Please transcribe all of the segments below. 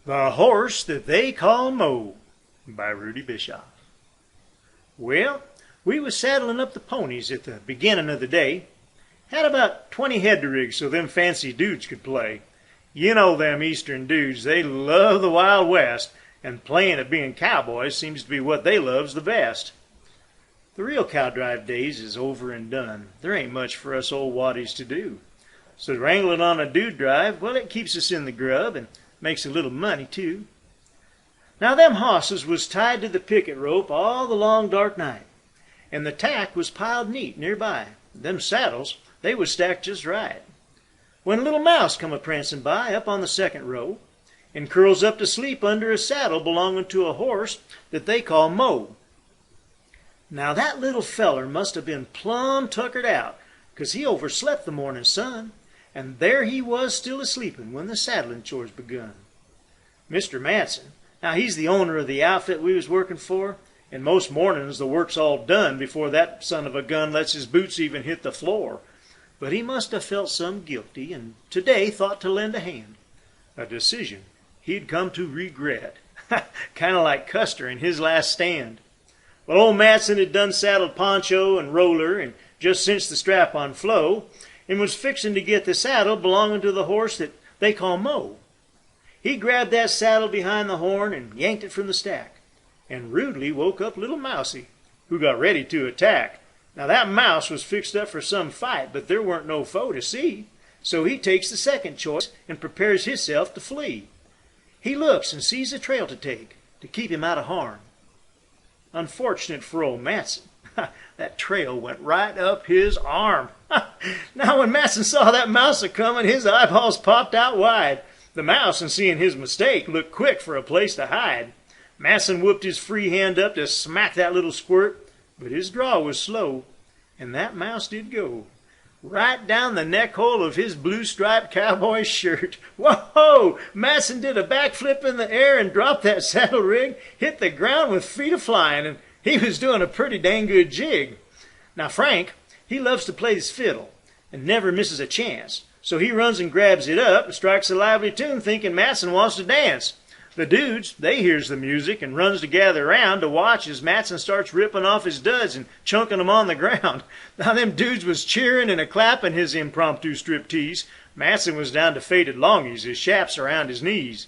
The Horse That They Call Mo by Rudy Bischof. Well, we was saddling up the ponies at the beginning of the day. Had about 20 head to rig so them fancy dudes could play. You know them eastern dudes, they love the Wild West, and playing at being cowboys seems to be what they loves the best. The real cow drive days is over and done. There ain't much for us old waddies to do. So wrangling on a dude drive, well, it keeps us in the grub and makes a little money too. Now them hosses was tied to the picket rope all the long dark night, and the tack was piled neat nearby. Them saddles, they was stacked just right. When little Mouse come a-prancing by up on the second row, and curls up to sleep under a saddle belonging to a horse that they call Mo. Now that little feller must have been plumb tuckered out, 'cause he overslept the morning sun, and there he was still a-sleeping when the saddling chores begun. Mr. Matson, now he's the owner of the outfit we was working for, and most mornings the work's all done before that son of a gun lets his boots even hit the floor. But he must have felt some guilty, and today thought to lend a hand. A decision he'd come to regret. Kind of like Custer in his last stand. Well, old Matson had done saddled Poncho and Roller and just cinched the strap on Flo, and was fixing to get the saddle belonging to the horse that they call Mo. He grabbed that saddle behind the horn and yanked it from the stack, and rudely woke up little Mousie, who got ready to attack. Now that mouse was fixed up for some fight, but there weren't no foe to see, so he takes the second choice and prepares himself to flee. He looks and sees a trail to take, to keep him out of harm. Unfortunate for old Matson, that trail went right up his arm. Now when Matson saw that mouse a-comin', his eyeballs popped out wide. The mouse, in seeing his mistake, looked quick for a place to hide. Matson whooped his free hand up to smack that little squirt, but his draw was slow, and that mouse did go right down the neck hole of his blue-striped cowboy shirt. Whoa! Matson did a backflip in the air and dropped that saddle rig, hit the ground with feet a-flying, and he was doing a pretty dang good jig. Now Frank, he loves to play his fiddle and never misses a chance, so he runs and grabs it up and strikes a lively tune thinking Matson wants to dance. The dudes, they hears the music and runs to gather around to watch as Matson starts ripping off his duds and chunking them on the ground. Now them dudes was cheering and a-clapping his impromptu striptease. Matson was down to faded longies, his chaps around his knees.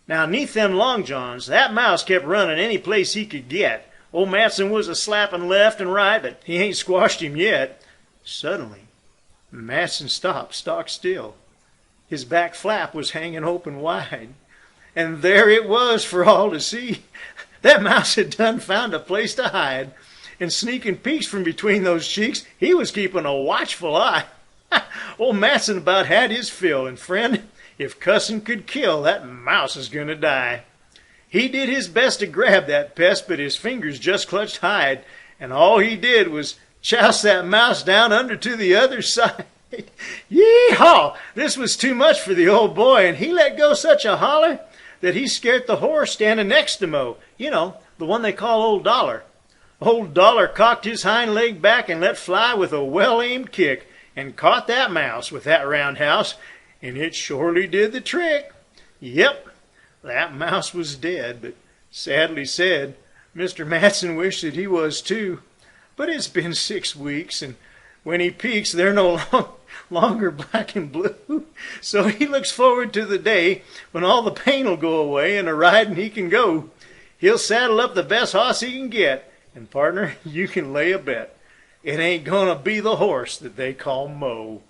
Now neath them long johns, that mouse kept running any place he could get. Old Matson was a-slapping left and right, but he ain't squashed him yet. Suddenly, Matson stopped stock still. His back flap was hanging open wide. And there it was for all to see. That mouse had done found a place to hide. And sneaking peeks from between those cheeks, he was keeping a watchful eye. Old Matson about had his fill, and friend, if cussing could kill, that mouse is gonna die. He did his best to grab that pest, but his fingers just clutched hide, and all he did was chouse that mouse down under to the other side. Yee-haw! This was too much for the old boy, and he let go such a holler that he scared the horse standing next to Mo. You know, the one they call Old Dollar. Old Dollar cocked his hind leg back and let fly with a well-aimed kick, and caught that mouse with that roundhouse, and it surely did the trick. Yep, that mouse was dead, but sadly said, Mr. Matson wished that he was too. But it's been 6 weeks, and when he peeks, they're no longer black and blue. So he looks forward to the day when all the pain will go away and a riding he can go. He'll saddle up the best hoss he can get, and partner, you can lay a bet it ain't gonna be the horse that they call Mo.